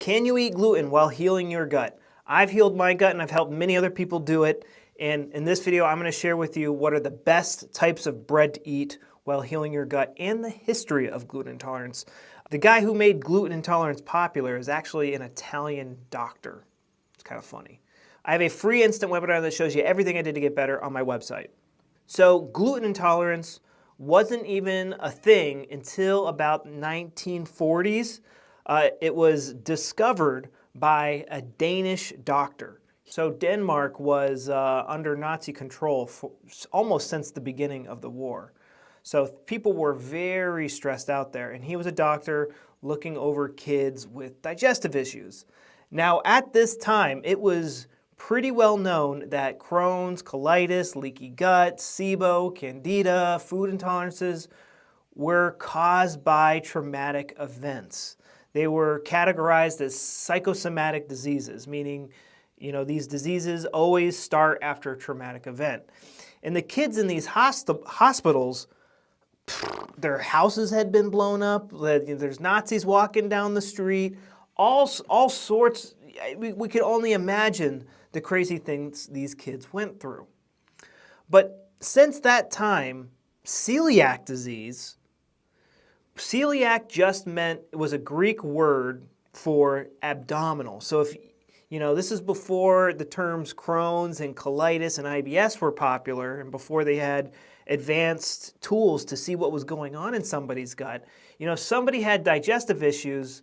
Can you eat gluten while healing your gut? I've healed my gut and I've helped many other people do it. And in this video, I'm going to share with you what are the best types of bread to eat while healing your gut and the history of gluten intolerance. The guy who made gluten intolerance popular is actually an Italian doctor. It's kind of funny. I have a free instant webinar that shows you everything I did to get better on my website. So gluten intolerance wasn't even a thing until about 1940s. It was discovered by a Danish doctor. So Denmark was under Nazi control for almost since the beginning of the war. So people were very stressed out there, and he was a doctor looking over kids with digestive issues. Now at this time, it was pretty well known that Crohn's, colitis, leaky gut, SIBO, candida, food intolerances were caused by traumatic events. They were categorized as psychosomatic diseases, meaning, these diseases always start after a traumatic event. And the kids in these hospitals, their houses had been blown up, there's Nazis walking down the street, all sorts. We could only imagine the crazy things these kids went through. But since that time, celiac disease, celiac just meant, it was a Greek word for abdominal. So if, this is before the terms Crohn's and colitis and IBS were popular and before they had advanced tools to see what was going on in somebody's gut. If somebody had digestive issues,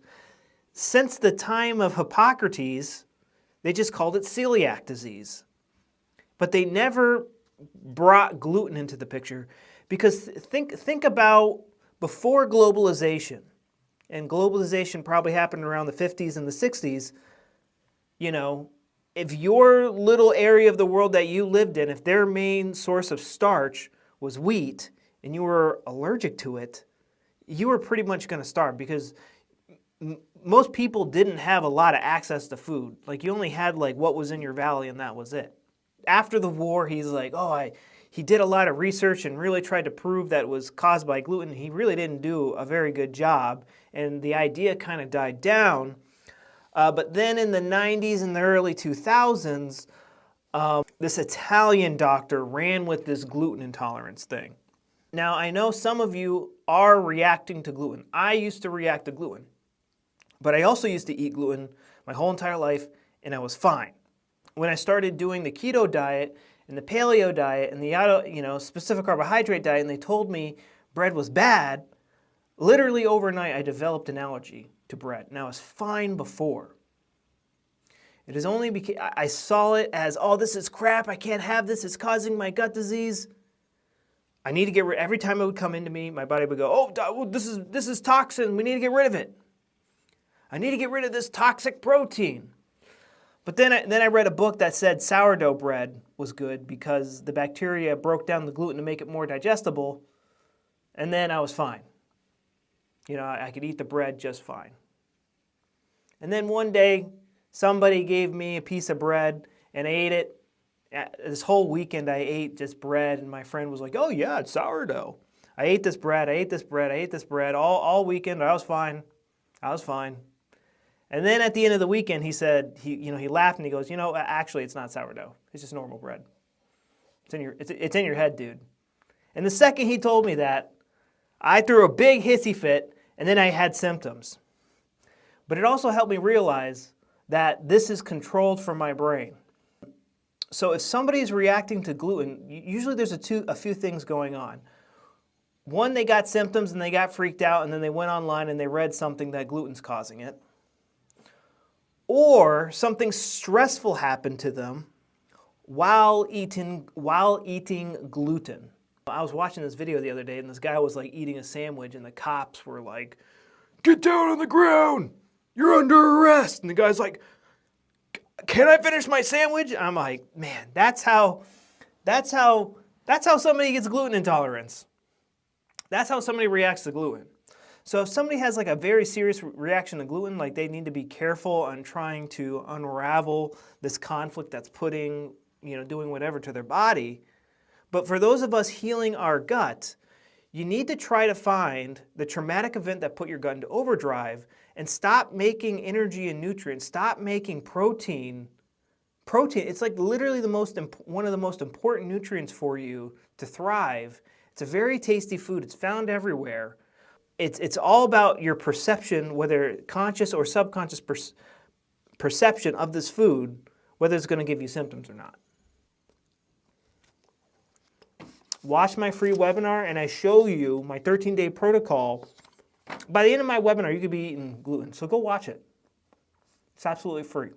since the time of Hippocrates, they just called it celiac disease. But they never brought gluten into the picture because think about before globalization, and globalization probably happened around the 50s and the 60s, if your little area of the world that you lived in, if their main source of starch was wheat and you were allergic to it, you were pretty much going to starve because most people didn't have a lot of access to food. Like you only had what was in your valley and that was it. After the war, he's like, he did a lot of research and really tried to prove that it was caused by gluten. He really didn't do a very good job, and the idea kind of died down. But then in the 90s and the early 2000s, this Italian doctor ran with this gluten intolerance thing. Now, I know some of you are reacting to gluten. I used to react to gluten, but I also used to eat gluten my whole entire life, and I was fine. When I started doing the keto diet and the paleo diet and the specific carbohydrate diet, and they told me bread was bad, literally overnight I developed an allergy to bread. And I was fine before. It is only because I saw it as, this is crap, I can't have this, it's causing my gut disease. I need to get rid. Every time it would come into me, my body would go, this is toxin, we need to get rid of it. I need to get rid of this toxic protein. But then I read a book that said sourdough bread was good because the bacteria broke down the gluten to make it more digestible, and then I was fine. I could eat the bread just fine. And then one day, somebody gave me a piece of bread, and I ate it. This whole weekend I ate just bread, and my friend was like, oh yeah, it's sourdough. I ate this bread, all weekend. I was fine. And then at the end of the weekend, he said, he laughed and he goes, actually it's not sourdough. It's just normal bread. It's in your head, dude. And the second he told me that, I threw a big hissy fit and then I had symptoms. But it also helped me realize that this is controlled from my brain. So if somebody is reacting to gluten, usually there's a few things going on. One, they got symptoms and they got freaked out and then they went online and they read something that gluten's causing it. Or something stressful happened to them while eating gluten. I was watching this video the other day and this guy was eating a sandwich and the cops were like, "Get down on the ground, you're under arrest." And the guy's like, "Can I finish my sandwich?" I'm like, man, that's how somebody gets gluten intolerance. That's how somebody reacts to gluten. So if somebody has a very serious reaction to gluten, they need to be careful on trying to unravel this conflict that's doing whatever to their body. But for those of us healing our gut, you need to try to find the traumatic event that put your gut into overdrive and stop making energy and nutrients. Stop making protein. Protein, it's like literally one of the most important nutrients for you to thrive. It's a very tasty food. It's found everywhere. It's all about your perception, whether conscious or subconscious perception of this food, whether it's going to give you symptoms or not. Watch my free webinar and I show you my 13-day protocol. By the end of my webinar, you could be eating gluten, so go watch it. It's absolutely free.